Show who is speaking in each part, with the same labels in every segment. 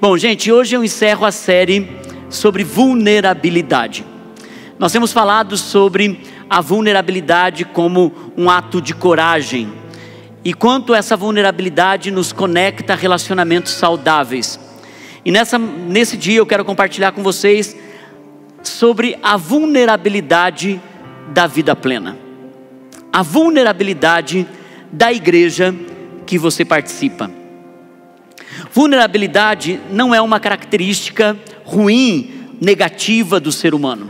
Speaker 1: Bom, gente, hoje eu encerro a série sobre vulnerabilidade. Nós temos falado sobre a vulnerabilidade como um ato de coragem e quanto essa vulnerabilidade nos conecta a relacionamentos saudáveis. E nesse dia eu quero compartilhar com vocês sobre a vulnerabilidade da vida plena. A vulnerabilidade da igreja que você participa. Vulnerabilidade não é uma característica ruim, negativa do ser humano.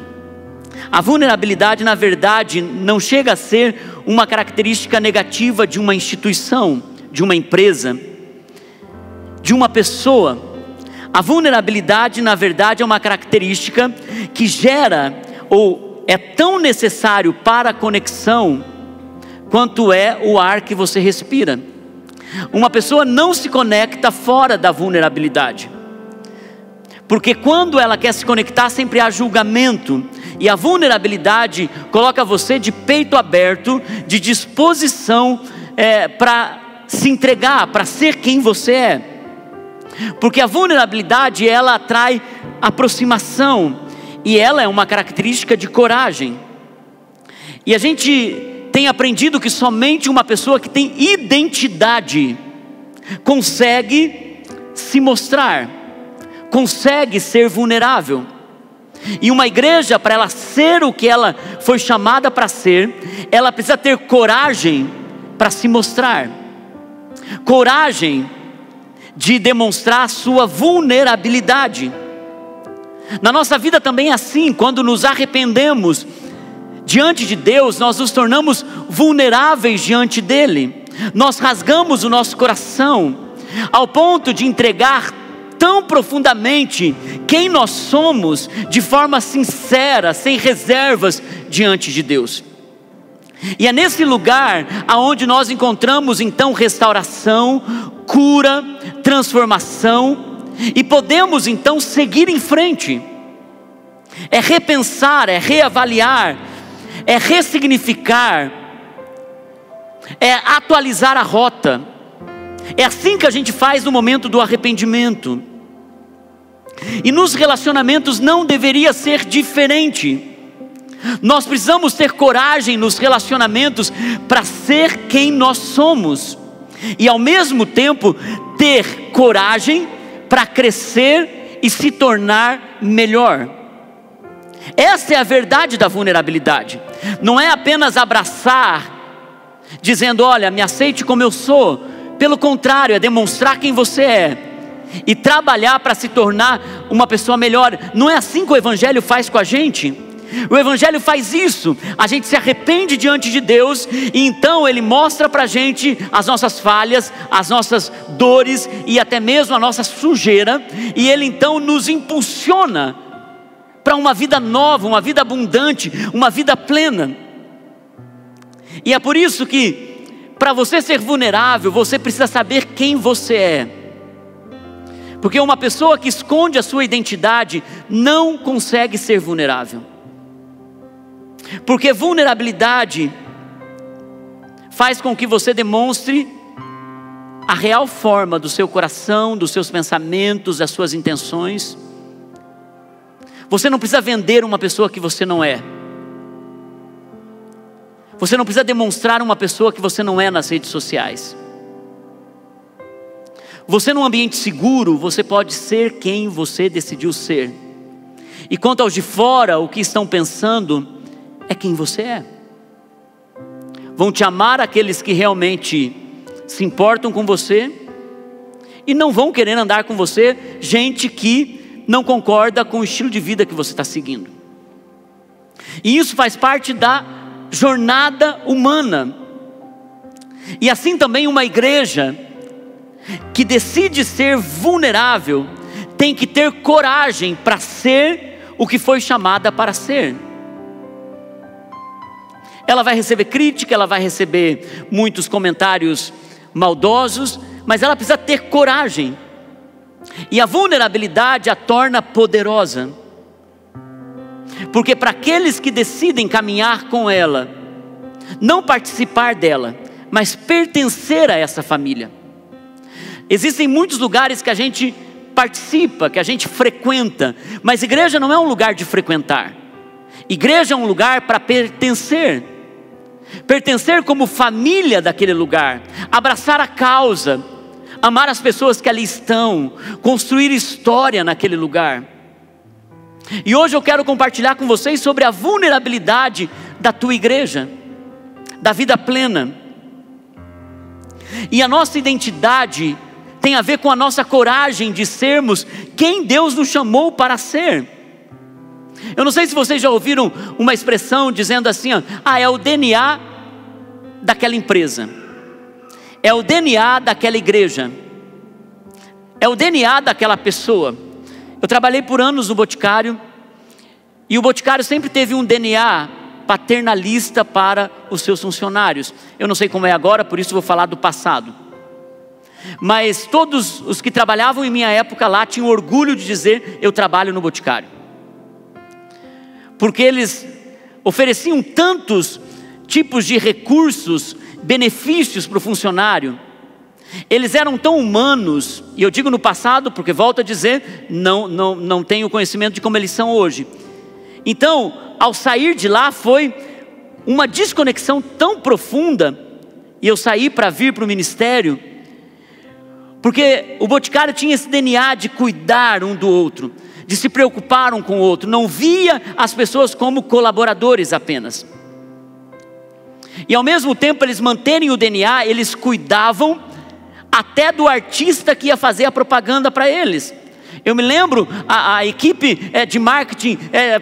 Speaker 1: A vulnerabilidade, na verdade, não chega a ser uma característica negativa de uma instituição, de uma empresa, de uma pessoa. A vulnerabilidade, na verdade, é uma característica que gera ou é tão necessário para a conexão quanto é o ar que você respira. Uma pessoa não se conecta fora da vulnerabilidade, porque quando ela quer se conectar sempre há julgamento, e a vulnerabilidade coloca você de peito aberto, de disposição para se entregar, para ser quem você é. Porque a vulnerabilidade, ela atrai aproximação, e ela é uma característica de coragem. E a gente tem aprendido que somente uma pessoa que tem identidade consegue se mostrar, consegue ser vulnerável. E uma igreja, para ela ser o que ela foi chamada para ser, ela precisa ter coragem para se mostrar, coragem de demonstrar a sua vulnerabilidade. Na nossa vida também é assim. Quando nos arrependemos diante de Deus, nós nos tornamos vulneráveis diante dele. Nós rasgamos o nosso coração ao ponto de entregar tão profundamente quem nós somos, de forma sincera, sem reservas diante de Deus. E é nesse lugar aonde nós encontramos então restauração, cura, transformação, e podemos então seguir em frente. É repensar, é reavaliar, é ressignificar, é atualizar a rota. É assim que a gente faz no momento do arrependimento. E nos relacionamentos não deveria ser diferente. Nós precisamos ter coragem nos relacionamentos para ser quem nós somos, e ao mesmo tempo ter coragem para crescer e se tornar melhor. Essa é a verdade da vulnerabilidade. Não é apenas abraçar, dizendo: olha, me aceite como eu sou. Pelo contrário, é demonstrar quem você é e trabalhar para se tornar uma pessoa melhor. Não é assim que o Evangelho faz com a gente? O Evangelho faz isso. A gente se arrepende diante de Deus, e então Ele mostra para a gente as nossas falhas, as nossas dores e até mesmo a nossa sujeira, e Ele então nos impulsiona para uma vida nova, uma vida abundante, uma vida plena. E é por isso que, para você ser vulnerável, você precisa saber quem você é. Porque uma pessoa que esconde a sua identidade não consegue ser vulnerável. Porque vulnerabilidade faz com que você demonstre a real forma do seu coração, dos seus pensamentos, das suas intenções. Você não precisa vender uma pessoa que você não é. Você não precisa demonstrar uma pessoa que você não é nas redes sociais. Você, num ambiente seguro, você pode ser quem você decidiu ser. E quanto aos de fora, o que estão pensando é quem você é. Vão te amar aqueles que realmente se importam com você, e não vão querer andar com você gente que não concorda com o estilo de vida que você está seguindo. E isso faz parte da jornada humana. E assim também uma igreja que decide ser vulnerável tem que ter coragem para ser o que foi chamada para ser. Ela vai receber crítica, ela vai receber muitos comentários maldosos, mas ela precisa ter coragem. E a vulnerabilidade a torna poderosa. Porque para aqueles que decidem caminhar com ela, não participar dela, mas pertencer a essa família. Existem muitos lugares que a gente participa, que a gente frequenta. Mas igreja não é um lugar de frequentar. Igreja é um lugar para pertencer. Pertencer como família daquele lugar. Abraçar a causa. Amar as pessoas que ali estão. Construir história naquele lugar. E hoje eu quero compartilhar com vocês sobre a vulnerabilidade da tua igreja. Da vida plena. E a nossa identidade tem a ver com a nossa coragem de sermos quem Deus nos chamou para ser. Eu não sei se vocês já ouviram uma expressão dizendo assim, ó, é o DNA daquela empresa, é o DNA daquela igreja, é o DNA daquela pessoa. Eu trabalhei por anos no Boticário, e o Boticário sempre teve um DNA paternalista para os seus funcionários. Eu não sei como é agora, por isso vou falar do passado. Mas todos os que trabalhavam em minha época lá tinham orgulho de dizer: eu trabalho no Boticário. Porque eles ofereciam tantos tipos de recursos, benefícios para o funcionário. Eles eram tão humanos, e eu digo no passado porque volto a dizer, não tenho conhecimento de como eles são hoje. Então, ao sair de lá foi uma desconexão tão profunda, e eu saí para vir para o ministério, porque o Boticário tinha esse DNA de cuidar um do outro, de se preocupar um com o outro, não via as pessoas como colaboradores apenas. E ao mesmo tempo eles manterem o DNA, eles cuidavam até do artista que ia fazer a propaganda para eles. Eu me lembro a equipe de marketing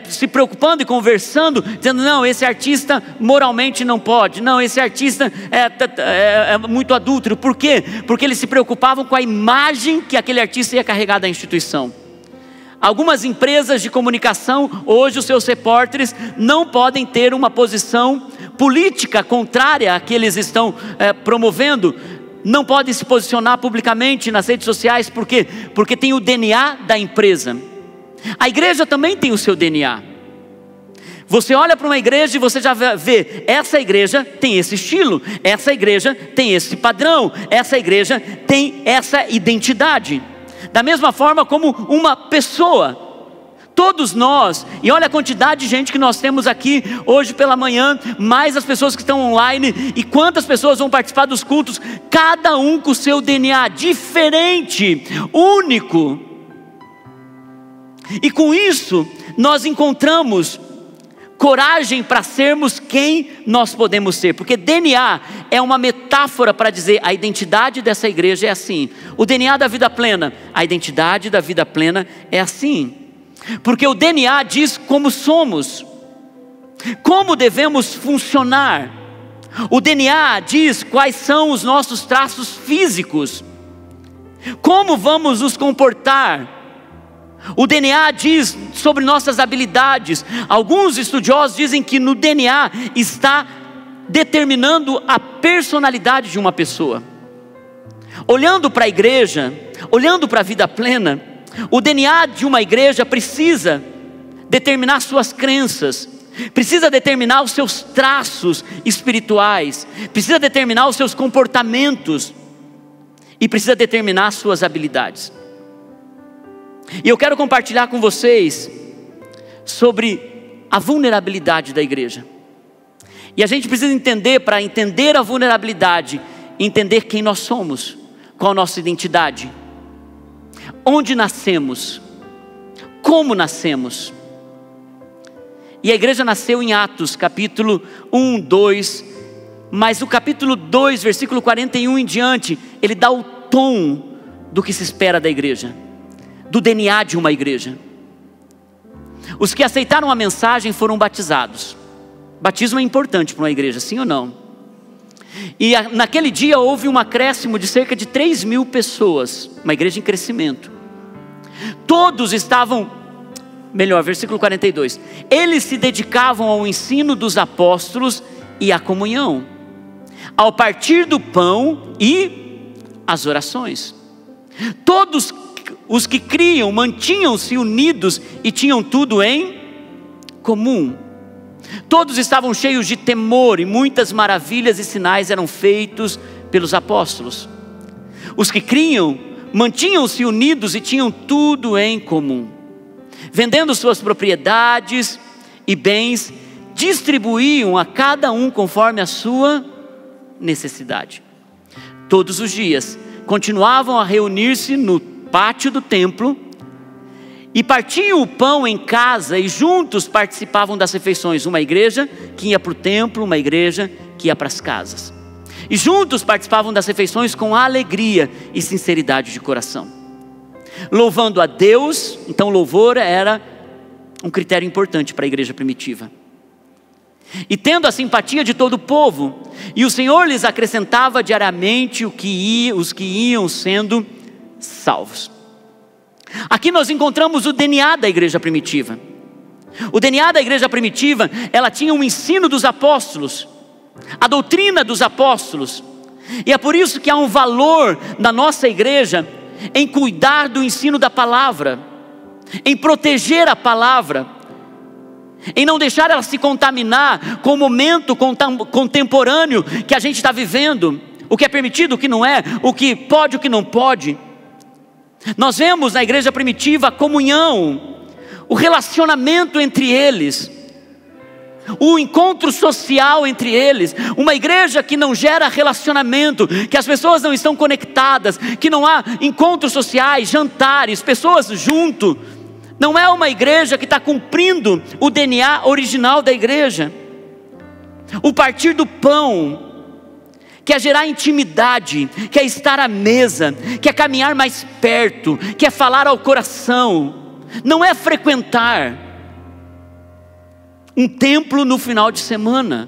Speaker 1: se preocupando e conversando, dizendo: não, esse artista moralmente não pode, não, esse artista é muito adúltero. Por quê? Porque eles se preocupavam com a imagem que aquele artista ia carregar da instituição. Algumas empresas de comunicação, hoje os seus repórteres não podem ter uma posição política contrária à que eles estão promovendo. Não podem se posicionar publicamente nas redes sociais. Por quê? Porque tem o DNA da empresa. A igreja também tem o seu DNA. Você olha para uma igreja e você já vê: essa igreja tem esse estilo, essa igreja tem esse padrão, essa igreja tem essa identidade. Da mesma forma como uma pessoa. Todos nós, e olha a quantidade de gente que nós temos aqui hoje pela manhã, mais as pessoas que estão online, e quantas pessoas vão participar dos cultos, cada um com o seu DNA diferente, único. E com isso, nós encontramos coragem para sermos quem nós podemos ser, porque DNA é uma metáfora para dizer: a identidade dessa igreja é assim. O DNA da vida plena, a identidade da vida plena é assim. Porque o DNA diz como somos, como devemos funcionar. O DNA diz quais são os nossos traços físicos, como vamos nos comportar. O DNA diz sobre nossas habilidades. Alguns estudiosos dizem que no DNA está determinando a personalidade de uma pessoa. Olhando para a igreja, olhando para a vida plena, o DNA de uma igreja precisa determinar suas crenças, precisa determinar os seus traços espirituais, precisa determinar os seus comportamentos e precisa determinar suas habilidades. E eu quero compartilhar com vocês sobre a vulnerabilidade da igreja. E a gente precisa entender, para entender a vulnerabilidade, entender quem nós somos, qual a nossa identidade. Onde nascemos? Como nascemos? E a igreja nasceu em Atos, capítulo 1, 2. Mas o capítulo 2, versículo 41 em diante, ele dá o tom do que se espera da igreja, do DNA de uma igreja. Os que aceitaram a mensagem foram batizados. Batismo é importante para uma igreja, sim ou não? E naquele dia houve um acréscimo de cerca de 3.000 pessoas, uma igreja em crescimento. Todos estavam, versículo 42, eles se dedicavam ao ensino dos apóstolos e à comunhão, ao partir do pão e às orações. Todos os que criam mantinham-se unidos e tinham tudo em comum. Todos estavam cheios de temor e muitas maravilhas e sinais eram feitos pelos apóstolos. Os que criam mantinham-se unidos e tinham tudo em comum. Vendendo suas propriedades e bens, distribuíam a cada um conforme a sua necessidade. Todos os dias continuavam a reunir-se no pátio do templo e partiam o pão em casa e juntos participavam das refeições. Uma igreja que ia para o templo, uma igreja que ia para as casas. E juntos participavam das refeições com alegria e sinceridade de coração, louvando a Deus. Então louvor era um critério importante para a igreja primitiva. E tendo a simpatia de todo o povo, e o Senhor lhes acrescentava diariamente os que iam sendo salvos. Aqui nós encontramos o DNA da igreja primitiva. O DNA da igreja primitiva, ela tinha um ensino dos apóstolos, a doutrina dos apóstolos. E é por isso que há um valor na nossa igreja em cuidar do ensino da palavra, em proteger a palavra, em não deixar ela se contaminar com o momento contemporâneo que a gente está vivendo, o que é permitido, o que não é, o que pode, o que não pode. Nós vemos na igreja primitiva a comunhão, o relacionamento entre eles, o encontro social entre eles. Uma igreja que não gera relacionamento, que as pessoas não estão conectadas, que não há encontros sociais, jantares, pessoas junto, não é uma igreja que está cumprindo o DNA original da igreja. O partir do pão, que é gerar intimidade, que é estar à mesa, que é caminhar mais perto, que é falar ao coração, não é frequentar um templo no final de semana.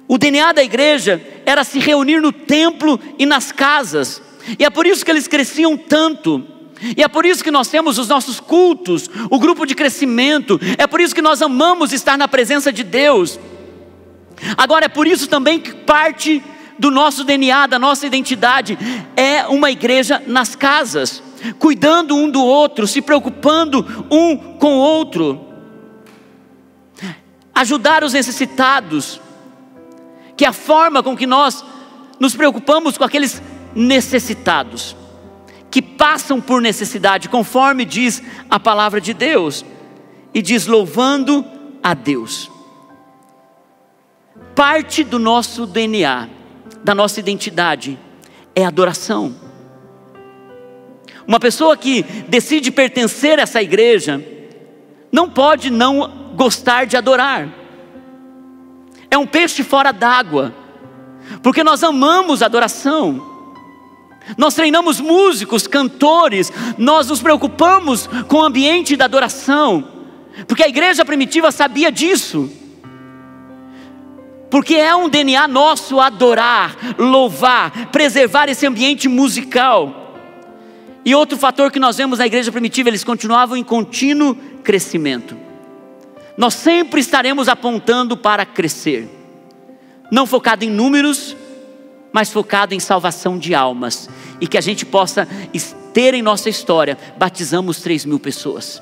Speaker 1: O DNA da igreja era se reunir no templo e nas casas, e é por isso que eles cresciam tanto. E é por isso que nós temos os nossos cultos, o grupo de crescimento. É por isso que nós amamos estar na presença de Deus. Agora é por isso também que parte do nosso DNA, da nossa identidade, é uma igreja nas casas, cuidando um do outro, se preocupando um com o outro, ajudar os necessitados, que é a forma com que nós nos preocupamos com aqueles necessitados, que passam por necessidade, conforme diz a palavra de Deus, e diz louvando a Deus. Parte do nosso DNA, da nossa identidade, é adoração. Uma pessoa que decide pertencer a essa igreja, não pode não gostar de adorar. É um peixe fora d'água, porque nós amamos adoração. Nós treinamos músicos, cantores, nós nos preocupamos com o ambiente da adoração, porque a igreja primitiva sabia disso, porque é um DNA nosso adorar, louvar, preservar esse ambiente musical. E outro fator que nós vemos na igreja primitiva, eles continuavam em contínuo crescimento. Nós sempre estaremos apontando para crescer, não focado em números, mas focado em salvação de almas, e que a gente possa ter em nossa história, batizamos 3.000 pessoas,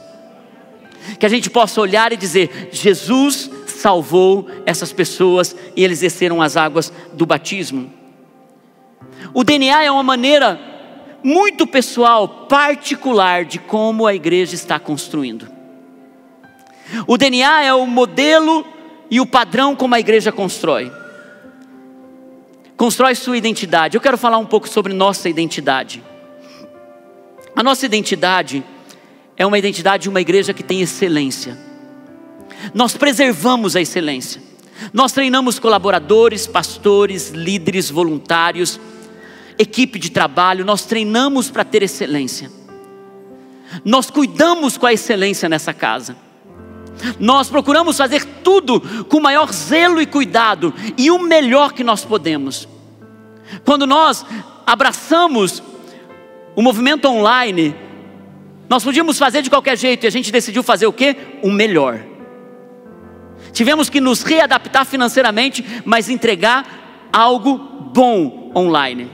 Speaker 1: que a gente possa olhar e dizer, Jesus salvou essas pessoas, e eles desceram as águas do batismo. O DNA é uma maneira muito pessoal, particular, de como a igreja está construindo. O DNA é o modelo e o padrão como a igreja constrói sua identidade. Eu quero falar um pouco sobre nossa identidade. A nossa identidade é uma identidade de uma igreja que tem excelência. Nós preservamos a excelência. Nós treinamos colaboradores, pastores, líderes, voluntários, equipe de trabalho. Nós treinamos para ter excelência. Nós cuidamos com a excelência nessa casa. Nós procuramos fazer tudo com o maior zelo e cuidado, e o melhor que nós podemos. Quando nós abraçamos o movimento online, nós podíamos fazer de qualquer jeito, e a gente decidiu fazer o quê? O melhor. Tivemos que nos readaptar financeiramente, mas entregar algo bom online.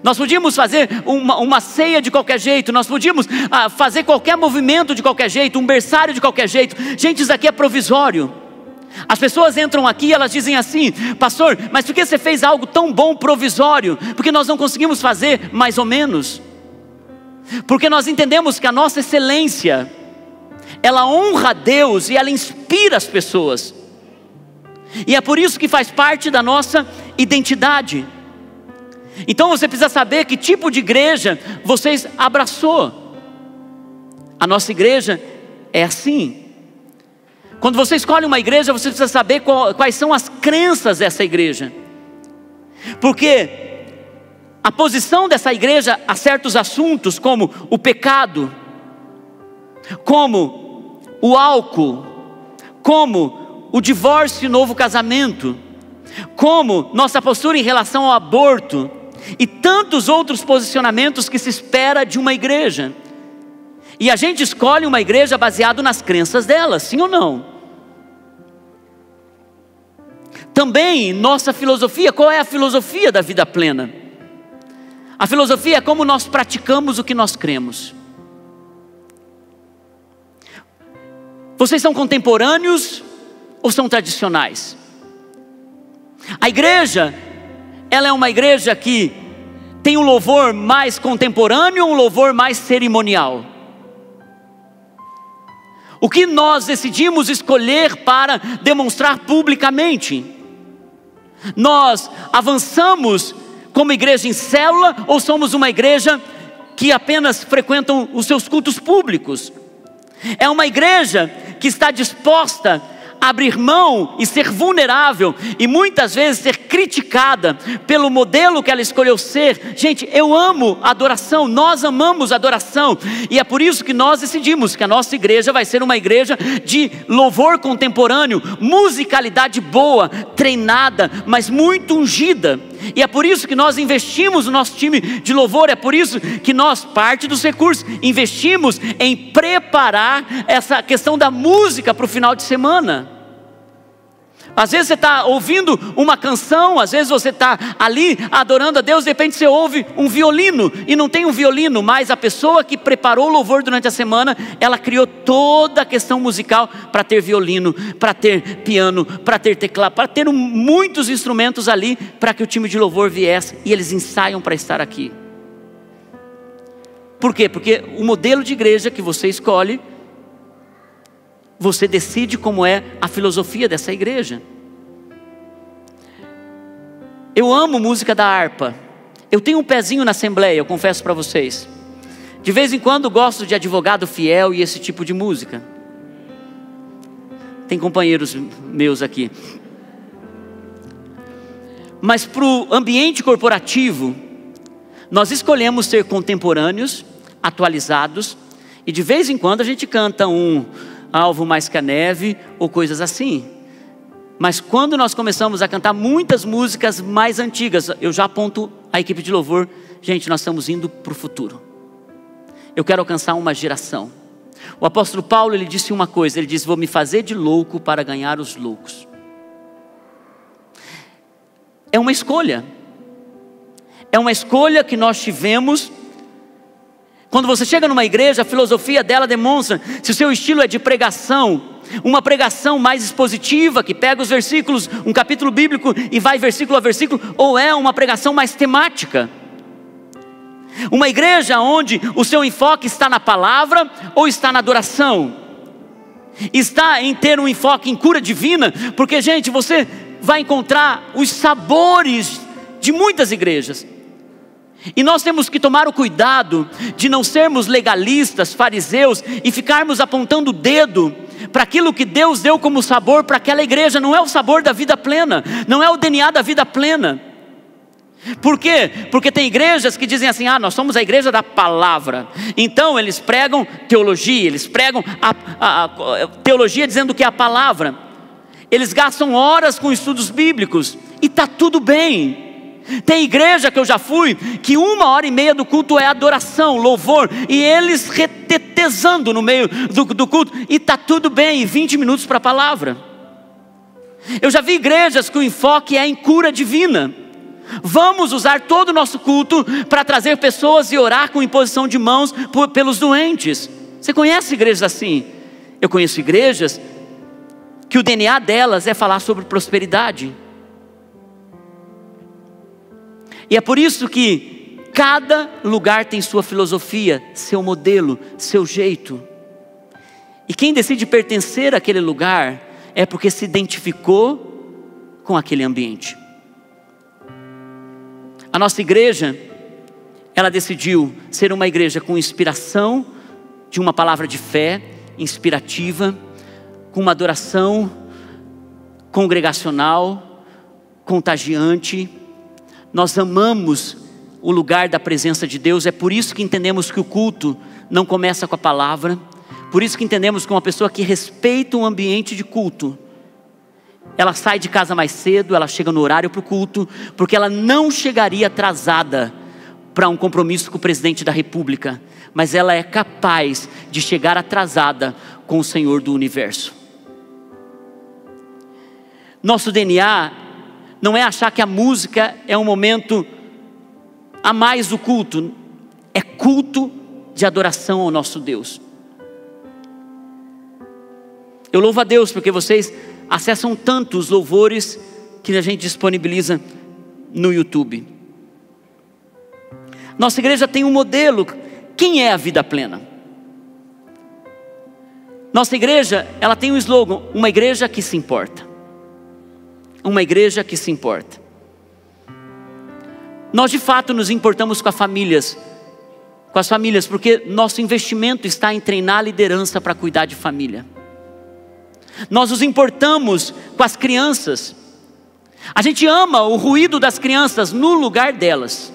Speaker 1: Nós podíamos fazer uma ceia de qualquer jeito, nós podíamos fazer qualquer movimento de qualquer jeito, um berçário de qualquer jeito. Gente, isso aqui é provisório. As pessoas entram aqui e elas dizem assim: pastor, mas por que você fez algo tão bom provisório? Porque nós não conseguimos fazer mais ou menos. Porque nós entendemos que a nossa excelência, ela honra a Deus e ela inspira as pessoas. E é por isso que faz parte da nossa identidade. Então você precisa saber que tipo de igreja vocês abraçou. A nossa igreja é assim. Quando você escolhe uma igreja, você precisa saber quais são as crenças dessa igreja. Porque a posição dessa igreja a certos assuntos, como o pecado, como o álcool, como o divórcio e novo casamento, como nossa postura em relação ao aborto, e tantos outros posicionamentos que se espera de uma igreja. E a gente escolhe uma igreja baseado nas crenças dela, sim ou não? Também nossa filosofia, qual é a filosofia da vida plena? A filosofia é como nós praticamos o que nós cremos. Vocês são contemporâneos ou são tradicionais? A igreja, ela é uma igreja que tem um louvor mais contemporâneo ou um louvor mais cerimonial? O que nós decidimos escolher para demonstrar publicamente? Nós avançamos como igreja em célula ou somos uma igreja que apenas frequentam os seus cultos públicos? É uma igreja que está disposta a abrir mão e ser vulnerável, e muitas vezes ser criticada pelo modelo que ela escolheu ser. Gente, eu amo adoração, nós amamos adoração, e é por isso que nós decidimos que a nossa igreja vai ser uma igreja de louvor contemporâneo, musicalidade boa, treinada, mas muito ungida. E é por isso que nós investimos no nosso time de louvor. É por isso que nós, parte dos recursos, investimos em preparar essa questão da música para o final de semana. Às vezes você está ouvindo uma canção, às vezes você está ali adorando a Deus, de repente você ouve um violino, e não tem um violino, mas a pessoa que preparou o louvor durante a semana, ela criou toda a questão musical para ter violino, para ter piano, para ter teclado, para ter muitos instrumentos ali, para que o time de louvor viesse, e eles ensaiam para estar aqui. Por quê? Porque o modelo de igreja que você escolhe, você decide como é a filosofia dessa igreja. Eu amo música da harpa. Eu tenho um pezinho na assembleia, eu confesso para vocês. De vez em quando gosto de Advogado Fiel e esse tipo de música. Tem companheiros meus aqui. Mas para o ambiente corporativo, nós escolhemos ser contemporâneos, atualizados, e de vez em quando a gente canta um Alvo Mais que a Neve, ou coisas assim. Mas quando nós começamos a cantar muitas músicas mais antigas, eu já aponto a equipe de louvor: gente, nós estamos indo para o futuro. Eu quero alcançar uma geração. O apóstolo Paulo, ele disse uma coisa, ele disse: vou me fazer de louco para ganhar os loucos. É uma escolha. É uma escolha que nós tivemos. Quando você chega numa igreja, a filosofia dela demonstra se o seu estilo é de pregação, uma pregação mais expositiva, que pega os versículos, um capítulo bíblico e vai versículo a versículo, ou é uma pregação mais temática. Uma igreja onde o seu enfoque está na palavra ou está na adoração? Está em ter um enfoque em cura divina? Porque, gente, você vai encontrar os sabores de muitas igrejas. E nós temos que tomar o cuidado de não sermos legalistas, fariseus, e ficarmos apontando o dedo para aquilo que Deus deu como sabor para aquela igreja. Não é o sabor da vida plena, não é o DNA da vida plena. Por quê? Porque tem igrejas que dizem assim: nós somos a igreja da palavra. Então eles pregam teologia, eles pregam a teologia dizendo que é a palavra. Eles gastam horas com estudos bíblicos, e está tudo bem. Tem igreja que eu já fui, que 1h30 do culto é adoração, louvor, e eles retetezando no meio do culto, e está tudo bem, e 20 minutos para a palavra. Eu já vi igrejas que o enfoque é em cura divina. Vamos usar todo o nosso culto para trazer pessoas e orar com imposição de mãos pelos doentes. Você conhece igrejas assim? Eu conheço igrejas que o DNA delas é falar sobre prosperidade. E é por isso que cada lugar tem sua filosofia, seu modelo, seu jeito. E quem decide pertencer àquele lugar é porque se identificou com aquele ambiente. A nossa igreja, ela decidiu ser uma igreja com inspiração de uma palavra de fé, inspirativa, com uma adoração congregacional, contagiante. Nós amamos o lugar da presença de Deus. É por isso que entendemos que o culto não começa com a palavra. Por isso que entendemos que uma pessoa que respeita um ambiente de culto, ela sai de casa mais cedo, ela chega no horário para o culto, porque ela não chegaria atrasada para um compromisso com o presidente da república, mas ela é capaz de chegar atrasada com o Senhor do universo. Nosso DNA não é achar que a música é um momento a mais do culto, é culto de adoração ao nosso Deus. Eu louvo a Deus porque vocês acessam tanto os louvores que a gente disponibiliza no YouTube. Nossa igreja tem um modelo. Quem é a vida plena? Nossa igreja, ela tem um slogan: uma igreja que se importa. Uma igreja que se importa. Nós de fato nos importamos com as famílias, porque nosso investimento está em treinar a liderança para cuidar de família. Nós nos importamos com as crianças. A gente ama o ruído das crianças no lugar delas.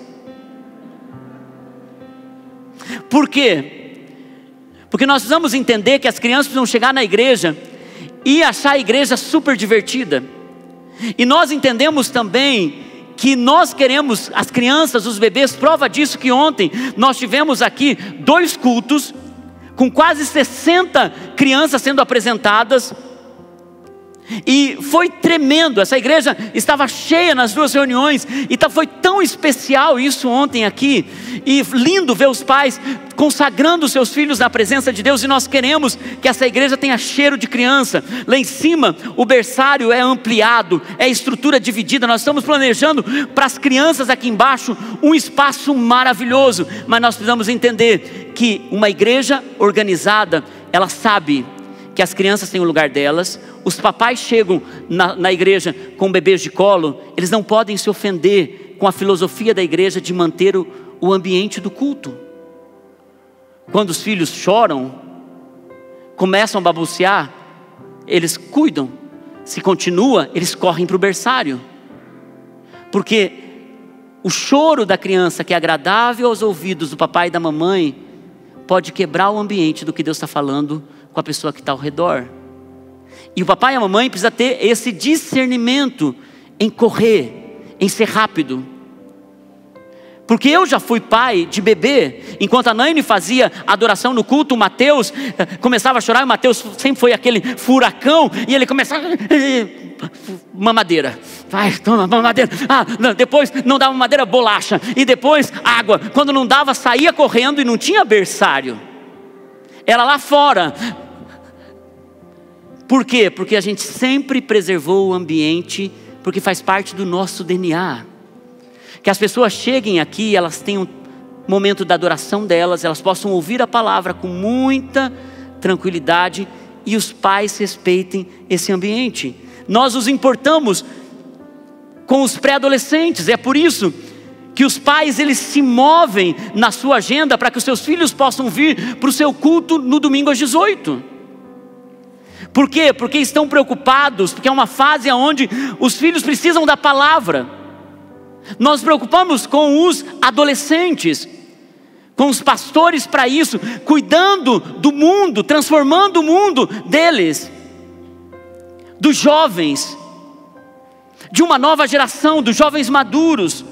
Speaker 1: Por quê? Porque nós precisamos entender que as crianças precisam chegar na igreja e achar a igreja super divertida. E nós entendemos também que nós queremos as crianças, os bebês. Prova disso que ontem nós tivemos aqui 2 cultos com quase 60 crianças sendo apresentadas. E foi tremendo, essa igreja estava cheia nas 2 reuniões, e foi tão especial isso ontem aqui, e lindo ver os pais consagrando seus filhos na presença de Deus. E nós queremos que essa igreja tenha cheiro de criança. Lá em cima o berçário é ampliado, é estrutura dividida. Nós estamos planejando para as crianças aqui embaixo um espaço maravilhoso. Mas nós precisamos entender que uma igreja organizada, ela sabe que as crianças têm o lugar delas. Os papais chegam na igreja com bebês de colo, eles não podem se ofender com a filosofia da igreja de manter o ambiente do culto. Quando os filhos choram, começam a balbuciar, eles cuidam. Se continua, eles correm para o berçário. Porque o choro da criança, que é agradável aos ouvidos do papai e da mamãe, pode quebrar o ambiente do que Deus está falando com a pessoa que está ao redor. E o papai e a mamãe precisam ter esse discernimento em correr, em ser rápido. Porque eu já fui pai de bebê, enquanto a Naine fazia adoração no culto, o Mateus começava a chorar, e o Mateus sempre foi aquele furacão, e ele começava, mamadeira, vai, toma mamadeira, depois não dava mamadeira, bolacha, e depois água. Quando não dava, saía correndo e não tinha berçário, era lá fora. Por quê? Porque a gente sempre preservou o ambiente, porque faz parte do nosso DNA. Que as pessoas cheguem aqui, elas tenham um momento da adoração delas, elas possam ouvir a palavra com muita tranquilidade, e os pais respeitem esse ambiente. Nós nos importamos com os pré-adolescentes. É por isso que os pais, eles se movem na sua agenda para que os seus filhos possam vir para o seu culto no domingo às 18. Por quê? Porque estão preocupados, porque é uma fase onde os filhos precisam da palavra. Nós nos preocupamos com os adolescentes, com os pastores para isso, cuidando do mundo, transformando o mundo deles, dos jovens, de uma nova geração, dos jovens maduros.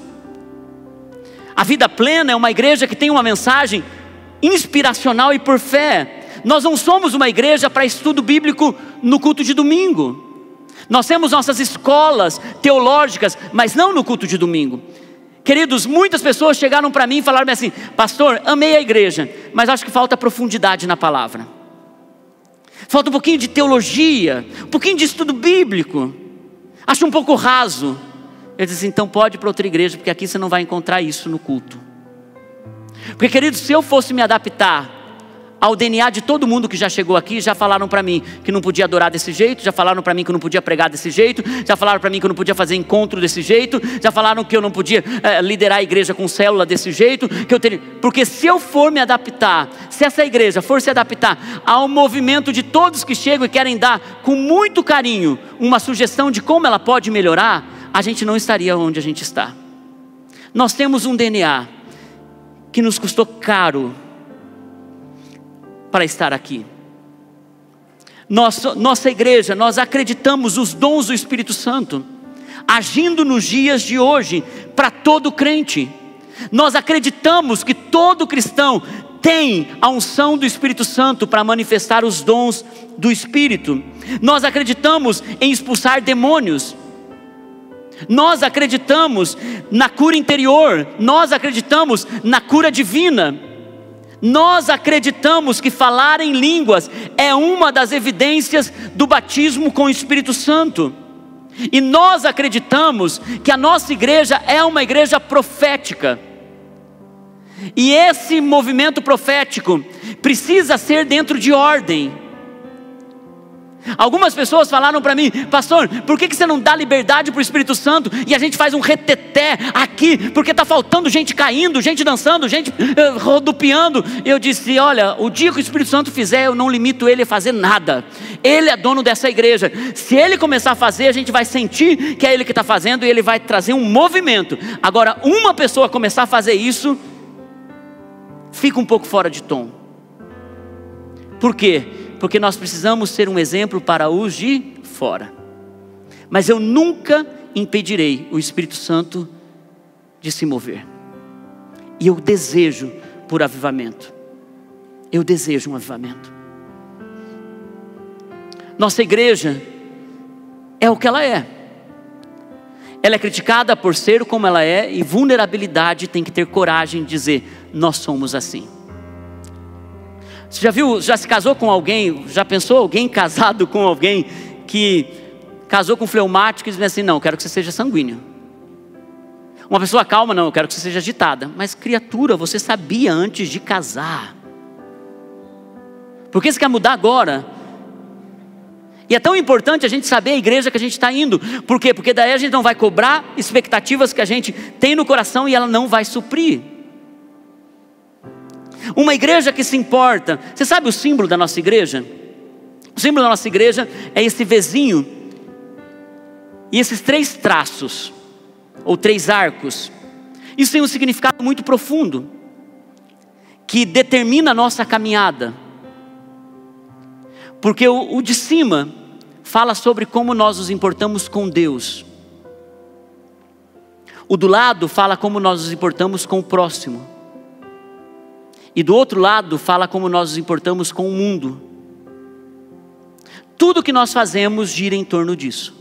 Speaker 1: A Vida Plena é uma igreja que tem uma mensagem inspiracional e por fé. Nós não somos uma igreja para estudo bíblico no culto de domingo. Nós temos nossas escolas teológicas, mas não no culto de domingo. Queridos, muitas pessoas chegaram para mim e falaram assim: pastor, amei a igreja, mas acho que falta profundidade na palavra. falta um pouquinho de teologia, um pouquinho de estudo bíblico, acho um pouco raso. Ele diz assim, então pode ir para outra igreja, porque aqui você não vai encontrar isso no culto. Porque, queridos, se eu fosse me adaptar ao DNA de todo mundo que já chegou aqui, já falaram para mim que não podia adorar desse jeito, já falaram para mim que eu não podia pregar desse jeito, já falaram para mim que eu não podia fazer encontro desse jeito, já falaram que eu não podia liderar a igreja com célula desse jeito, porque se eu for me adaptar, se essa igreja for se adaptar ao movimento de todos que chegam e querem dar com muito carinho uma sugestão de como ela pode melhorar, a gente não estaria onde a gente está. Nós temos um DNA que nos custou caro para estar aqui. Nossa igreja, nós acreditamos os dons do Espírito Santo agindo nos dias de hoje para todo crente. Nós acreditamos que todo cristão tem a unção do Espírito Santo para manifestar os dons do Espírito. Nós acreditamos em expulsar demônios. Nós acreditamos na cura interior. Nós acreditamos na cura divina. Nós acreditamos que falar em línguas é uma das evidências do batismo com o Espírito Santo. E nós acreditamos que a nossa igreja é uma igreja profética. E esse movimento profético precisa ser dentro de ordem. Algumas pessoas falaram para mim, pastor, por que você não dá liberdade para o Espírito Santo e a gente faz um reteté aqui, porque está faltando gente caindo, gente dançando, gente rodopiando. Eu disse, olha, o dia que o Espírito Santo fizer, eu não limito ele a fazer nada. Ele é dono dessa igreja. Se ele começar a fazer, a gente vai sentir que é ele que está fazendo e ele vai trazer um movimento. Agora, uma pessoa começar a fazer isso, fica um pouco fora de tom. Por quê? Porque nós precisamos ser um exemplo para os de fora. Mas eu nunca impedirei o Espírito Santo de se mover. E eu desejo por avivamento. Eu desejo um avivamento. Nossa igreja é o que ela é. Ela é criticada por ser como ela é, e vulnerabilidade tem que ter coragem de dizer, nós somos assim. Você já viu, já se casou com alguém, já pensou alguém casado com alguém que casou com fleumático e diz assim, não, eu quero que você seja sanguíneo. Uma pessoa calma, não, eu quero que você seja agitada. Mas criatura, você sabia antes de casar. Por que você quer mudar agora? E é tão importante a gente saber a igreja que a gente está indo. Por quê? Porque daí a gente não vai cobrar expectativas que a gente tem no coração e ela não vai suprir. Uma igreja que se importa. Você sabe o símbolo da nossa igreja? O símbolo da nossa igreja é esse Vzinho e esses 3 traços, ou 3 arcos. Isso tem um significado muito profundo, que determina a nossa caminhada. Porque o de cima fala sobre como nós nos importamos com Deus. O do lado fala como nós nos importamos com o próximo. E do outro lado fala como nós nos importamos com o mundo. Tudo que nós fazemos gira em torno disso.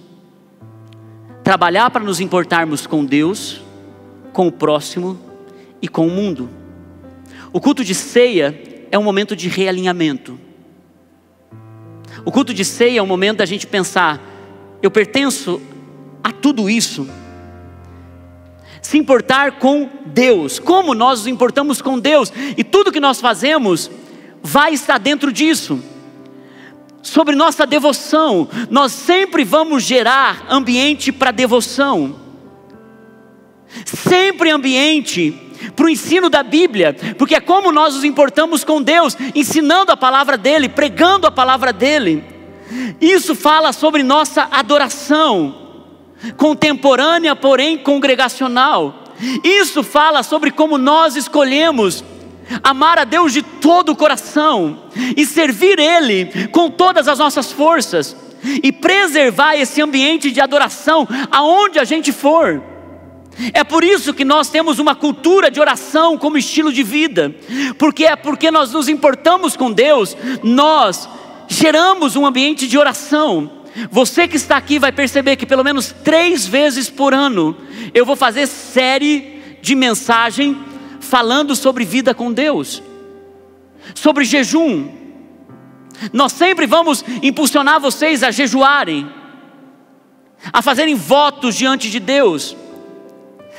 Speaker 1: Trabalhar para nos importarmos com Deus, com o próximo e com o mundo. O culto de ceia é um momento de realinhamento. O culto de ceia é um momento da gente pensar, eu pertenço a tudo isso. Se importar com Deus, como nós nos importamos com Deus, e tudo que nós fazemos vai estar dentro disso. Sobre nossa devoção, nós sempre vamos gerar ambiente para devoção, sempre ambiente para o ensino da Bíblia, porque é como nós nos importamos com Deus, ensinando a palavra dEle, pregando a palavra dEle. Isso fala sobre nossa adoração, contemporânea, porém congregacional. Isso fala sobre como nós escolhemos amar a Deus de todo o coração e servir Ele com todas as nossas forças e preservar esse ambiente de adoração aonde a gente for. É por isso que nós temos uma cultura de oração como estilo de vida, porque nós nos importamos com Deus, nós geramos um ambiente de oração. Você que está aqui vai perceber que pelo menos 3 vezes por ano eu vou fazer série de mensagem falando sobre vida com Deus, sobre jejum, Nós sempre vamos impulsionar vocês a jejuarem, a fazerem votos diante de Deus,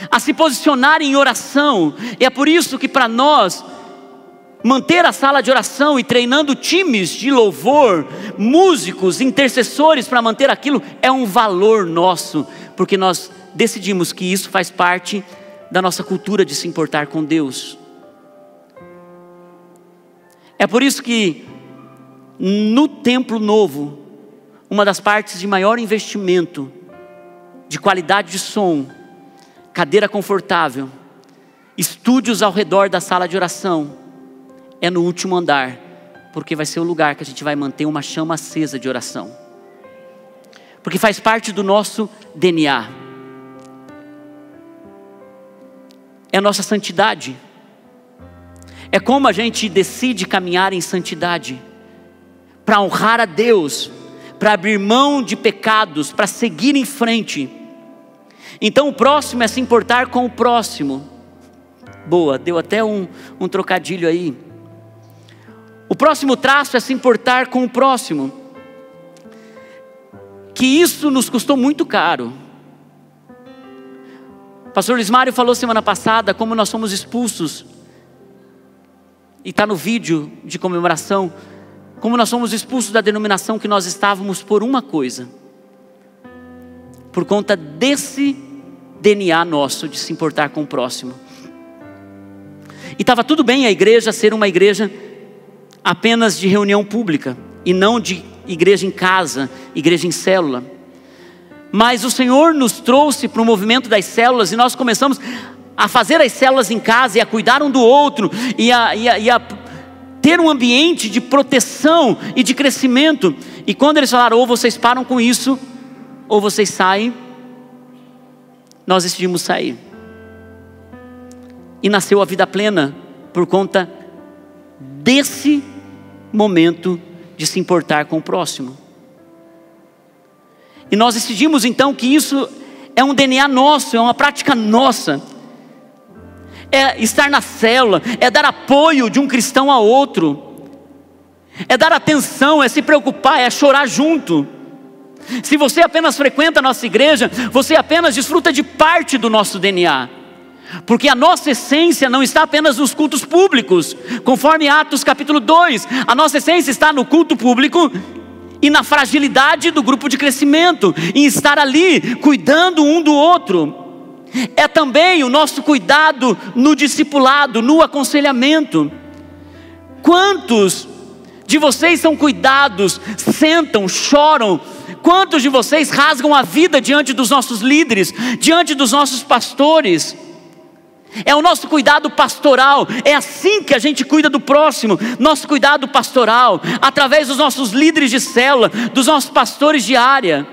Speaker 1: a se posicionarem em oração. E é por isso que para nós, manter a sala de oração e treinando times de louvor, músicos, intercessores para manter aquilo, é um valor nosso, porque nós decidimos que isso faz parte da nossa cultura de se importar com Deus. É por isso que no templo novo, uma das partes de maior investimento, de qualidade de som, cadeira confortável, estúdios ao redor da sala de oração, é no último andar, porque vai ser o lugar que a gente vai manter uma chama acesa de oração, porque faz parte do nosso DNA, é a nossa santidade, é como a gente decide caminhar em santidade, para honrar a Deus, para abrir mão de pecados, para seguir em frente. Então o próximo é se importar com o próximo. Boa, deu até um trocadilho aí. O próximo traço é se importar com o próximo. Que isso nos custou muito caro. O pastor Luiz Mário falou semana passada como nós fomos expulsos. E está no vídeo de comemoração. Como nós fomos expulsos da denominação que nós estávamos por uma coisa. Por conta desse DNA nosso de se importar com o próximo. E estava tudo bem a igreja ser uma igreja apenas de reunião pública. E não de igreja em casa, igreja em célula. Mas o Senhor nos trouxe para o movimento das células. E nós começamos a fazer as células em casa. E a cuidar um do outro. E a ter um ambiente de proteção e de crescimento. E quando eles falaram, ou vocês param com isso, ou vocês saem, nós decidimos sair. E nasceu a Vida Plena por conta desse momento de se importar com o próximo. E nós decidimos então que isso é um DNA nosso, é uma prática nossa. É estar na célula, é dar apoio de um cristão a outro, é dar atenção, é se preocupar, é chorar junto. Se você apenas frequenta a nossa igreja, você apenas desfruta de parte do nosso DNA, porque a nossa essência não está apenas nos cultos públicos, conforme Atos capítulo 2, a nossa essência está no culto público e na fragilidade do grupo de crescimento, em estar ali cuidando um do outro. É também o nosso cuidado no discipulado, no aconselhamento. Quantos de vocês são cuidados, sentam, choram? Quantos de vocês rasgam a vida diante dos nossos líderes, diante dos nossos pastores? É o nosso cuidado pastoral. É assim que a gente cuida do próximo. Nosso cuidado pastoral, através dos nossos líderes de célula, dos nossos pastores de área.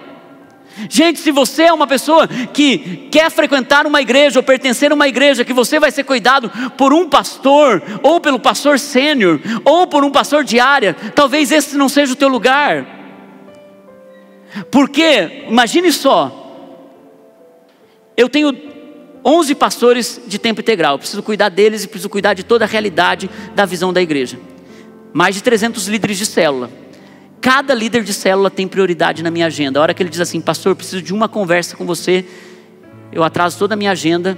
Speaker 1: Gente, se você é uma pessoa que quer frequentar uma igreja ou pertencer a uma igreja, que você vai ser cuidado por um pastor, ou pelo pastor sênior, ou por um pastor de área, talvez esse não seja o teu lugar. Porque, imagine só, eu tenho 11 pastores de tempo integral, eu preciso cuidar deles e preciso cuidar de toda a realidade da visão da igreja. Mais de 300 líderes de célula. Cada líder de célula tem prioridade na minha agenda. A hora que ele diz assim, pastor, eu preciso de uma conversa com você, eu atraso toda a minha agenda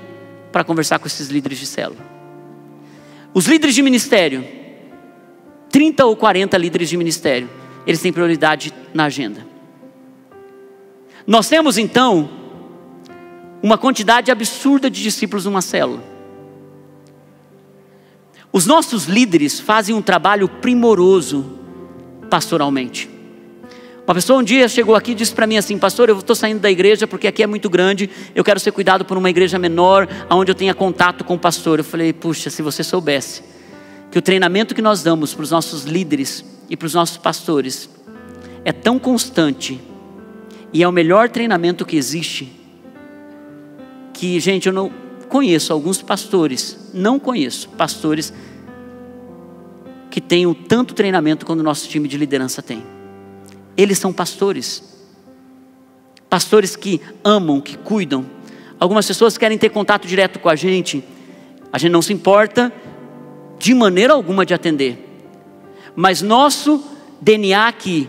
Speaker 1: para conversar com esses líderes de célula. Os líderes de ministério, 30 ou 40 líderes de ministério, eles têm prioridade na agenda. Nós temos então uma quantidade absurda de discípulos numa célula. Os nossos líderes fazem um trabalho primoroso pastoralmente. Uma pessoa um dia chegou aqui e disse para mim assim, pastor, eu estou saindo da igreja porque aqui é muito grande, eu quero ser cuidado por uma igreja menor, onde eu tenha contato com o pastor. Eu falei, puxa, se você soubesse que o treinamento que nós damos para os nossos líderes e para os nossos pastores é tão constante e é o melhor treinamento que existe, que, gente, eu não conheço alguns pastores, não conheço pastores que tenham tanto treinamento quanto o nosso time de liderança tem. Eles são pastores. Pastores que amam, que cuidam. Algumas pessoas querem ter contato direto com a gente não se importa de maneira alguma de atender. Mas nosso DNA aqui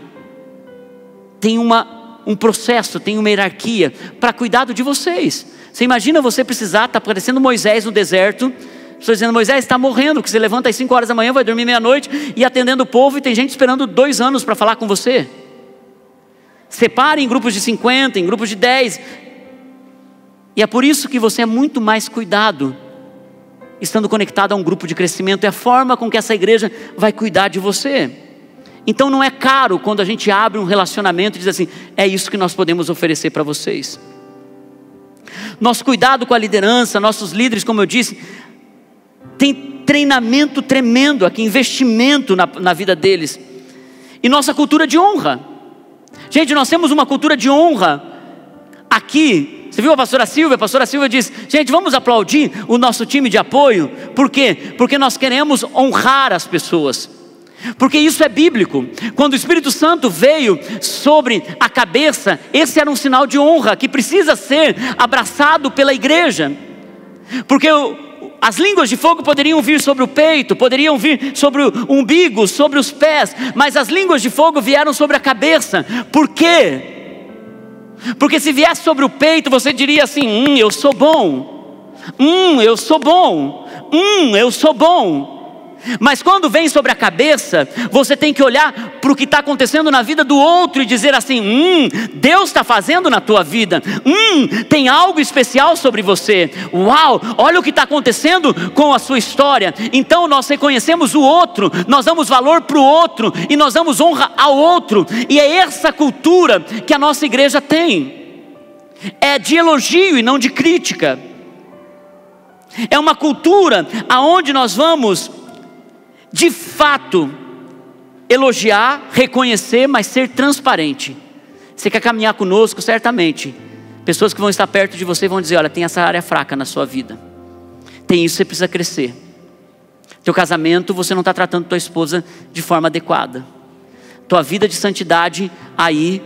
Speaker 1: tem um processo, tem uma hierarquia para cuidado de vocês. Você imagina você precisar, está parecendo Moisés no deserto, estou dizendo: Moisés está morrendo, porque você levanta às 5 horas da manhã, vai dormir meia-noite, e atendendo o povo, e tem gente esperando 2 anos para falar com você. Separe em grupos de 50, em grupos de 10, e é por isso que você é muito mais cuidado, estando conectado a um grupo de crescimento. É a forma com que essa igreja vai cuidar de você. Então não é caro quando a gente abre um relacionamento e diz assim: é isso que nós podemos oferecer para vocês. Nosso cuidado com a liderança, nossos líderes, como eu disse, tem treinamento tremendo aqui, investimento na vida deles. E nossa cultura de honra. Gente, nós temos uma cultura de honra aqui. Você viu a pastora Silvia? A pastora Silvia disse: gente, vamos aplaudir o nosso time de apoio. Por quê? Porque nós queremos honrar as pessoas. Porque isso é bíblico. Quando o Espírito Santo veio sobre a cabeça, esse era um sinal de honra que precisa ser abraçado pela igreja. Porque as línguas de fogo poderiam vir sobre o peito, poderiam vir sobre o umbigo, sobre os pés, mas as línguas de fogo vieram sobre a cabeça. Por quê? Porque se viesse sobre o peito, você diria assim: eu sou bom, eu sou bom, eu sou bom. Mas quando vem sobre a cabeça, você tem que olhar para o que está acontecendo na vida do outro e dizer assim: Deus está fazendo na tua vida, tem algo especial sobre você, uau, olha o que está acontecendo com a sua história. Então nós reconhecemos o outro, nós damos valor para o outro e nós damos honra ao outro. E é essa cultura que a nossa igreja tem, é de elogio e não de crítica. É uma cultura aonde nós vamos de fato elogiar, reconhecer, mas ser transparente. Você quer caminhar conosco? Certamente pessoas que vão estar perto de você vão dizer: olha, tem essa área fraca na sua vida, tem isso, você precisa crescer. Teu casamento, você não está tratando tua esposa de forma adequada. Tua vida de santidade aí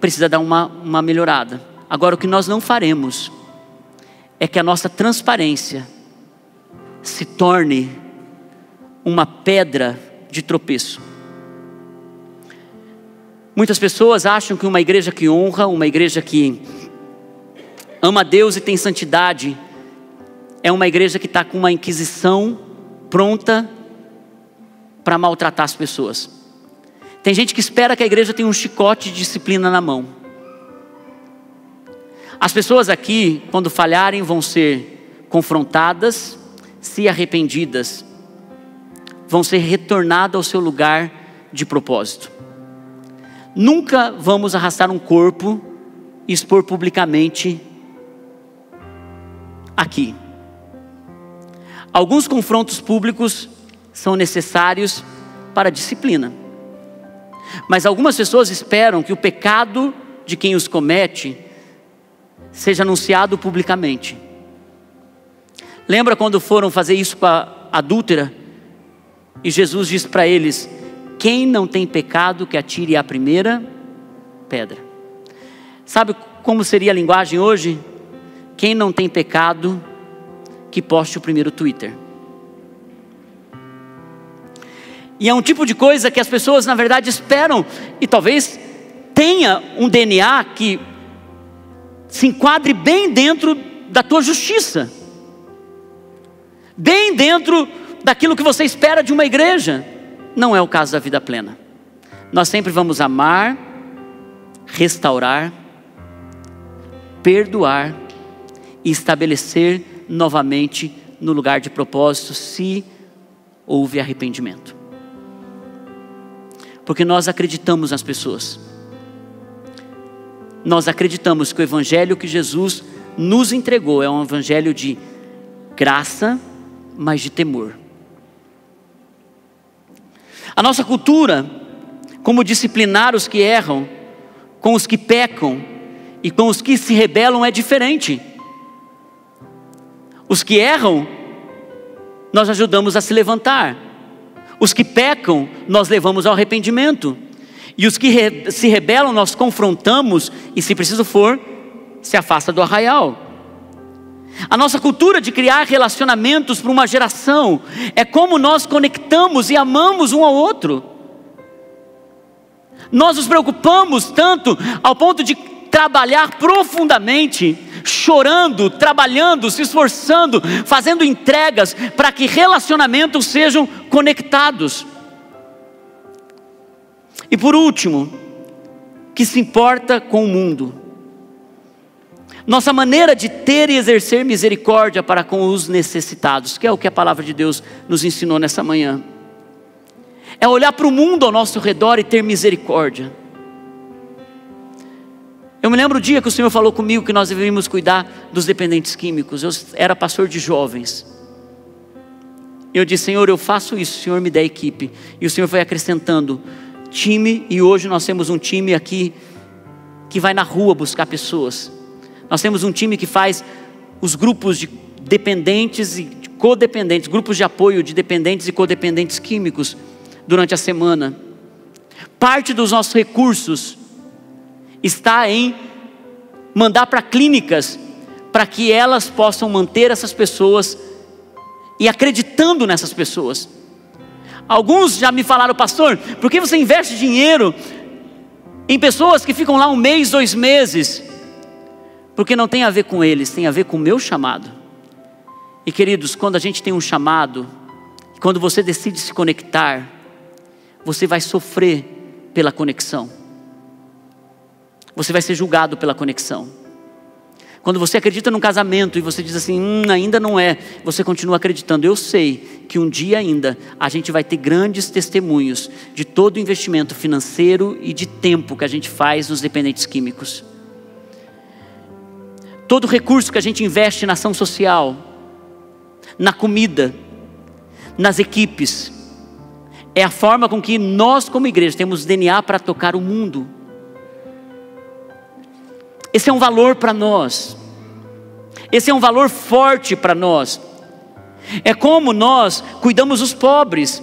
Speaker 1: precisa dar uma melhorada. Agora, o que nós não faremos é que a nossa transparência se torne uma pedra de tropeço. Muitas pessoas acham que uma igreja que honra, uma igreja que ama Deus e tem santidade, é uma igreja que está com uma inquisição pronta para maltratar as pessoas. Tem gente que espera que a igreja tenha um chicote de disciplina na mão. As pessoas aqui, quando falharem, vão ser confrontadas, se arrependidas, vão ser retornadas ao seu lugar de propósito. Nunca vamos arrastar um corpo e expor publicamente aqui. Alguns confrontos públicos são necessários para a disciplina, mas algumas pessoas esperam que o pecado de quem os comete seja anunciado publicamente. Lembra quando foram fazer isso com a adúltera? E Jesus disse para eles: quem não tem pecado, que atire a primeira pedra. Sabe como seria a linguagem hoje? Quem não tem pecado, que poste o primeiro Twitter. E é um tipo de coisa que as pessoas na verdade esperam, e talvez tenha um DNA que se enquadre bem dentro da tua justiça, bem dentro daquilo que você espera de uma igreja. Não é o caso da vida plena. Nós sempre vamos amar, restaurar, perdoar e estabelecer novamente no lugar de propósito, se houve arrependimento. Porque nós acreditamos nas pessoas. Nós acreditamos que o evangelho que Jesus nos entregou é um evangelho de graça, mas de temor. A nossa cultura, como disciplinar os que erram, com os que pecam e com os que se rebelam, é diferente. Os que erram, nós ajudamos a se levantar. Os que pecam, nós levamos ao arrependimento. E os que se rebelam, nós confrontamos e, se preciso for, se afasta do arraial. A nossa cultura de criar relacionamentos para uma geração é como nós conectamos e amamos um ao outro. Nós nos preocupamos tanto ao ponto de trabalhar profundamente, chorando, trabalhando, se esforçando, fazendo entregas para que relacionamentos sejam conectados. E por último, que se importa com o mundo. Nossa maneira de ter e exercer misericórdia para com os necessitados, que é o que a palavra de Deus nos ensinou nessa manhã. É olhar para o mundo ao nosso redor e ter misericórdia. Eu me lembro o dia que o Senhor falou comigo que nós deveríamos cuidar dos dependentes químicos. Eu era pastor de jovens. Eu disse: Senhor, eu faço isso, o Senhor me dá equipe. E o Senhor foi acrescentando time, e hoje nós temos um time aqui que vai na rua buscar pessoas. Nós temos um time que faz os grupos de dependentes e de codependentes, grupos de apoio de dependentes e codependentes químicos durante a semana. Parte dos nossos recursos está em mandar para clínicas, para que elas possam manter essas pessoas e acreditando nessas pessoas. Alguns já me falaram: pastor, por que você investe dinheiro em pessoas que ficam lá 1 mês, 2 meses? Porque não tem a ver com eles, tem a ver com o meu chamado. E queridos, quando a gente tem um chamado, quando você decide se conectar, você vai sofrer pela conexão. Você vai ser julgado pela conexão. Quando você acredita num casamento e você diz assim: ainda não é, você continua acreditando. Eu sei que um dia ainda a gente vai ter grandes testemunhos de todo o investimento financeiro e de tempo que a gente faz nos dependentes químicos. Todo recurso que a gente investe na ação social, na comida, nas equipes, é a forma com que nós como igreja temos DNA para tocar o mundo. Esse é um valor para nós. Esse é um valor forte para nós. É como nós cuidamos dos pobres.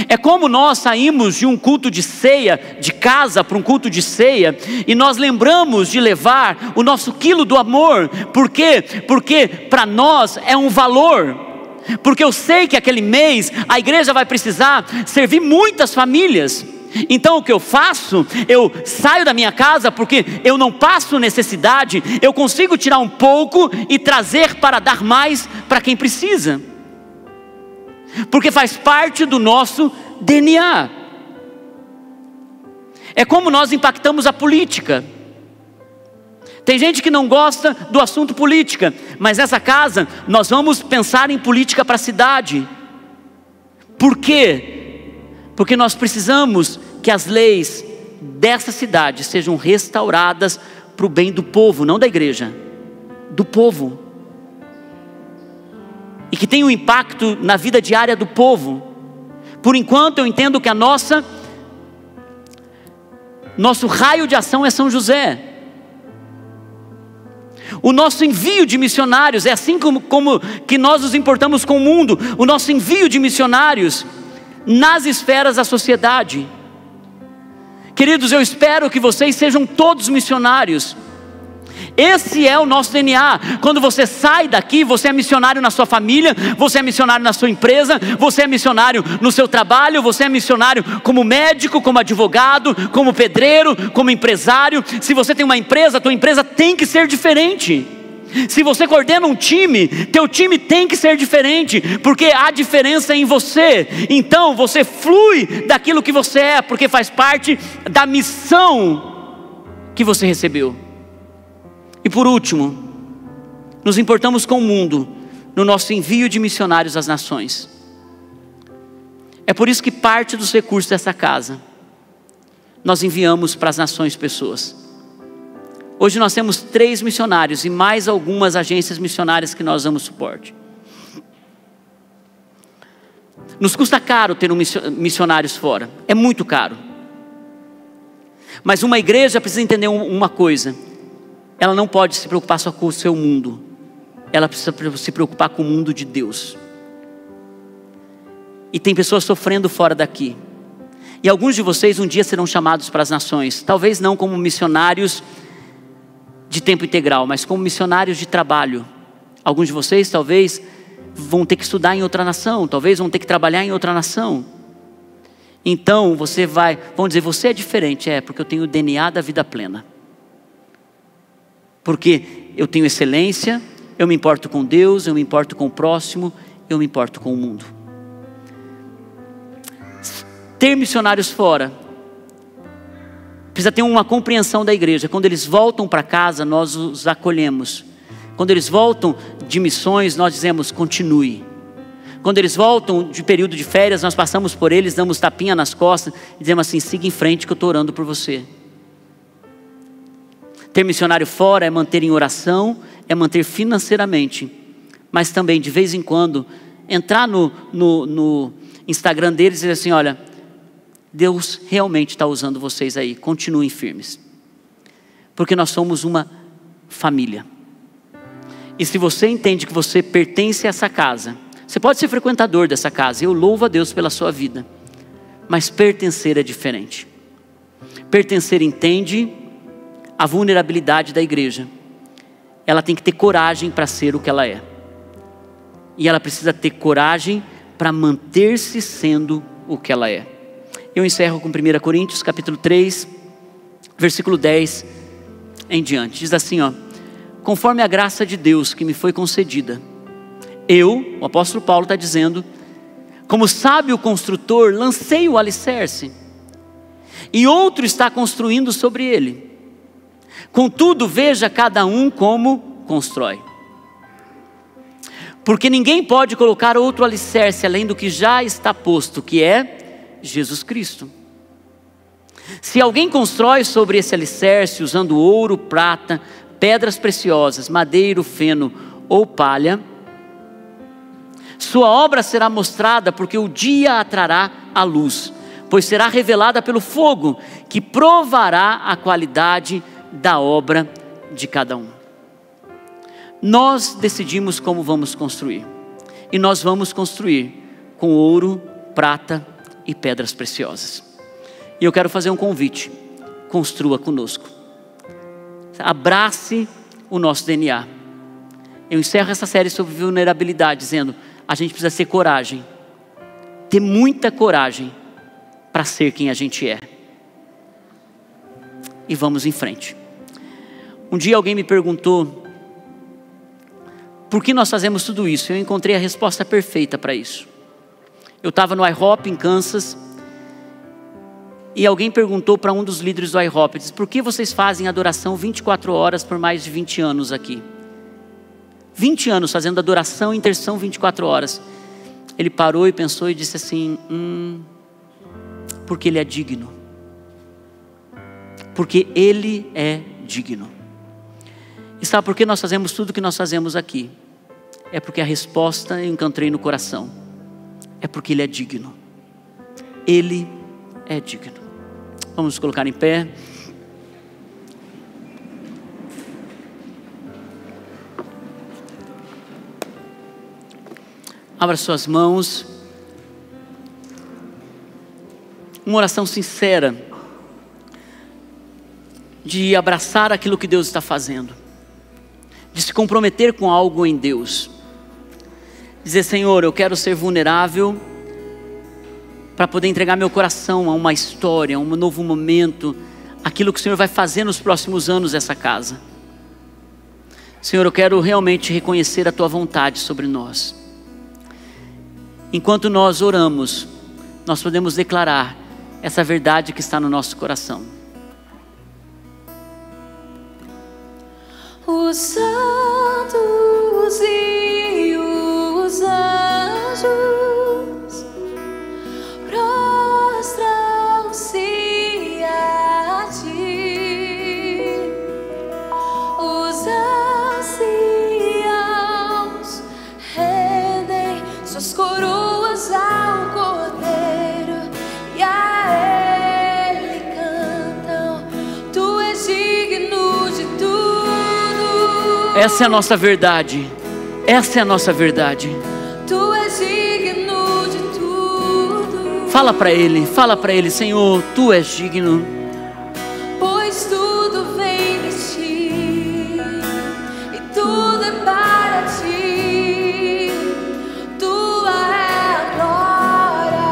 Speaker 1: É como nós saímos de um culto de ceia, de casa para um culto de ceia, e nós lembramos de levar o nosso quilo do amor. Por quê? Porque para nós é um valor. Porque eu sei que aquele mês a igreja vai precisar servir muitas famílias. Então o que eu faço? Eu saio da minha casa porque eu não passo necessidade. Eu consigo tirar um pouco e trazer para dar mais para quem precisa. Porque faz parte do nosso DNA. É como nós impactamos a política. Tem gente que não gosta do assunto política, mas nessa casa nós vamos pensar em política para a cidade. Por quê? Porque nós precisamos que as leis dessa cidade sejam restauradas para o bem do povo, não da igreja, do povo. E que tenha um impacto na vida diária do povo. Por enquanto eu entendo que nosso raio de ação é São José. O nosso envio de missionários é assim como que nós nos importamos com o mundo. O nosso envio de missionários nas esferas da sociedade. Queridos, eu espero que vocês sejam todos missionários. Esse é o nosso DNA. Quando você sai daqui, você é missionário na sua família, você é missionário na sua empresa, você é missionário no seu trabalho, você é missionário como médico, como advogado, como pedreiro, como empresário. Se você tem uma empresa, a tua empresa tem que ser diferente. Se você coordena um time, teu time tem que ser diferente, porque há diferença em você. Então você flui daquilo que você é, porque faz parte da missão que você recebeu. E por último, nos importamos com o mundo no nosso envio de missionários às nações. É por isso que parte dos recursos dessa casa nós enviamos para as nações pessoas. Hoje nós temos 3 missionários e mais algumas agências missionárias que nós damos suporte. Nos custa caro ter missionários fora, é muito caro. Mas uma igreja precisa entender uma coisa: ela não pode se preocupar só com o seu mundo, ela precisa se preocupar com o mundo de Deus. E tem pessoas sofrendo fora daqui. E alguns de vocês um dia serão chamados para as nações, talvez não como missionários de tempo integral, mas como missionários de trabalho. Alguns de vocês talvez vão ter que estudar em outra nação, talvez vão ter que trabalhar em outra nação. Então você vai, vão dizer, você é diferente. Porque eu tenho o DNA da vida plena. Porque eu tenho excelência, eu me importo com Deus, eu me importo com o próximo, eu me importo com o mundo. Ter missionários fora precisa ter uma compreensão da igreja. Quando eles voltam para casa, nós os acolhemos. Quando eles voltam de missões, nós dizemos, continue. Quando eles voltam de período de férias, nós passamos por eles, damos tapinha nas costas e dizemos assim, siga em frente que eu estou orando por você. Ter missionário fora é manter em oração, é manter financeiramente, mas também de vez em quando entrar no Instagram deles e dizer assim, olha, Deus realmente está usando vocês aí, continuem firmes, porque nós somos uma família. E se você entende que você pertence a essa casa, você pode ser frequentador dessa casa, eu louvo a Deus pela sua vida, mas pertencer é diferente. Pertencer entende a vulnerabilidade da igreja. Ela tem que ter coragem para ser o que ela é, e ela precisa ter coragem para manter-se sendo o que ela é. Eu encerro com 1 Coríntios capítulo 3, versículo 10 em diante. Diz assim, conforme a graça de Deus que me foi concedida, eu, o apóstolo Paulo está dizendo, como sábio construtor, lancei o alicerce, e outro está construindo sobre ele. Contudo, veja cada um como constrói. Porque ninguém pode colocar outro alicerce além do que já está posto, que é Jesus Cristo. Se alguém constrói sobre esse alicerce usando ouro, prata, pedras preciosas, madeiro, feno ou palha, sua obra será mostrada, porque o dia a trará à luz, pois será revelada pelo fogo, que provará a qualidade da obra de cada um. Nós decidimos como vamos construir, e nós vamos construir com ouro, prata e pedras preciosas. E eu quero fazer um convite: construa conosco, abrace o nosso DNA. Eu encerro essa série sobre vulnerabilidade dizendo, a gente precisa ter coragem, ter muita coragem para ser quem a gente é, e vamos em frente. Um dia alguém me perguntou por que nós fazemos tudo isso. Eu encontrei a resposta perfeita para isso. Eu estava no IHOP em Kansas, e alguém perguntou para um dos líderes do IHOP, disse, por que vocês fazem adoração 24 horas por mais de 20 anos aqui? 20 anos fazendo adoração e intercessão 24 horas. Ele parou e pensou e disse assim, porque ele é digno. Porque ele é digno. E sabe por que nós fazemos tudo o que nós fazemos aqui? É porque a resposta eu encontrei no coração. É porque ele é digno. Ele é digno. Vamos nos colocar em pé. Abra suas mãos. Uma oração sincera de abraçar aquilo que Deus está fazendo, de se comprometer com algo em Deus, dizer, Senhor, eu quero ser vulnerável para poder entregar meu coração a uma história, a um novo momento, aquilo que o Senhor vai fazer nos próximos anos dessa casa. Senhor, eu quero realmente reconhecer a Tua vontade sobre nós. Enquanto nós oramos, nós podemos declarar essa verdade que está no nosso coração.
Speaker 2: Os santos e os anjos prostram-se a ti. Os anciãos rendem suas coroas ao Cordeiro e a Ele cantam, Tu és digno de tudo.
Speaker 1: Essa é a nossa verdade. Essa é a nossa verdade.
Speaker 2: Tu és digno de tudo.
Speaker 1: Fala para Ele, Senhor, Tu és digno.
Speaker 2: Pois tudo vem de Ti e tudo é para Ti. Tua é a glória.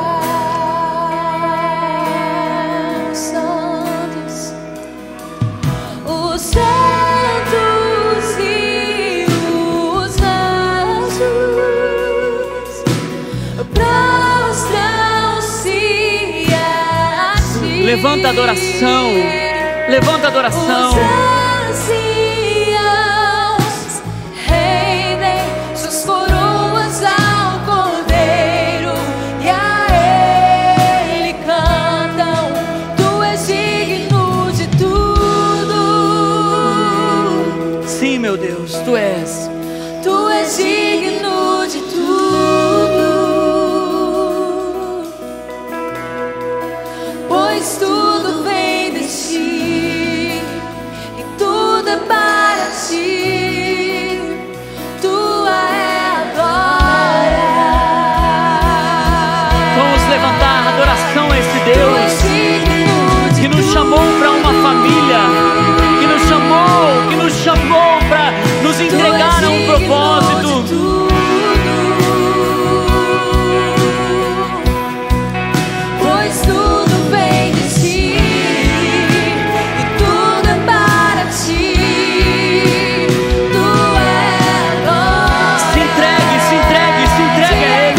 Speaker 1: Levanta a adoração. Levanta a adoração.
Speaker 2: Os anciãos rendem suas coroas ao Cordeiro e a Ele cantam. Tu és digno de tudo.
Speaker 1: Sim, meu Deus, Tu és.
Speaker 2: Tu és digno de tudo. Pois tudo vem de Ti e tudo é para Ti. Tua é a glória.
Speaker 1: Vamos levantar adoração a esse
Speaker 2: Tu és
Speaker 1: Deus
Speaker 2: digno de
Speaker 1: que nos chamou para uma família, que nos chamou para nos entregar a um propósito.
Speaker 2: Pois tudo vem de Ti e tudo é para Ti. Tu é a glória.
Speaker 1: Se entregue a Ele.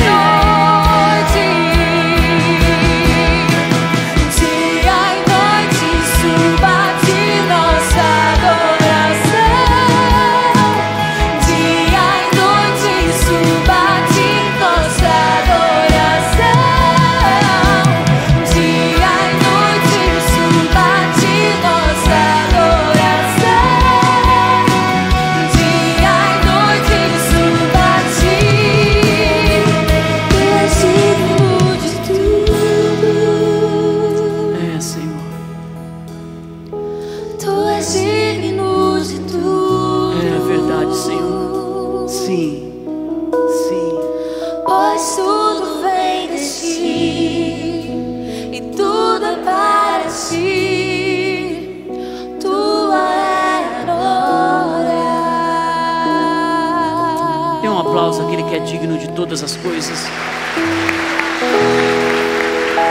Speaker 2: Dia e noite suba de nossa adoração. Dia e noite suba de nossa adoração. Dia e noite suba de nossa adoração. Dia e noite suba a Ti. Tu és digno de tudo.
Speaker 1: É, Senhor.
Speaker 2: Tu és digno de tudo.
Speaker 1: É verdade, Senhor. Sim.
Speaker 2: Pois tudo vem de Ti e tudo é para Ti. Tua é a glória.
Speaker 1: Dê um aplauso àquele que é digno de todas as coisas.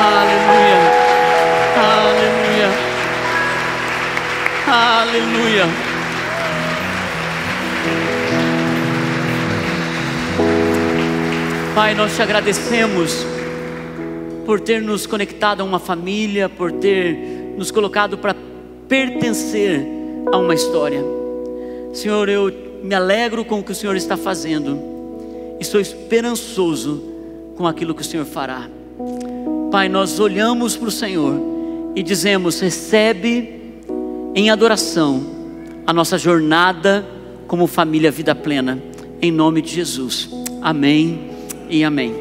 Speaker 1: Aleluia. Aleluia. Aleluia. Pai, nós te agradecemos por ter nos conectado a uma família, por ter nos colocado para pertencer a uma história. Senhor, eu me alegro com o que o Senhor está fazendo e sou esperançoso com aquilo que o Senhor fará. Pai, nós olhamos para o Senhor e dizemos: recebe em adoração a nossa jornada como família Vida Plena, em nome de Jesus. Amém e amém.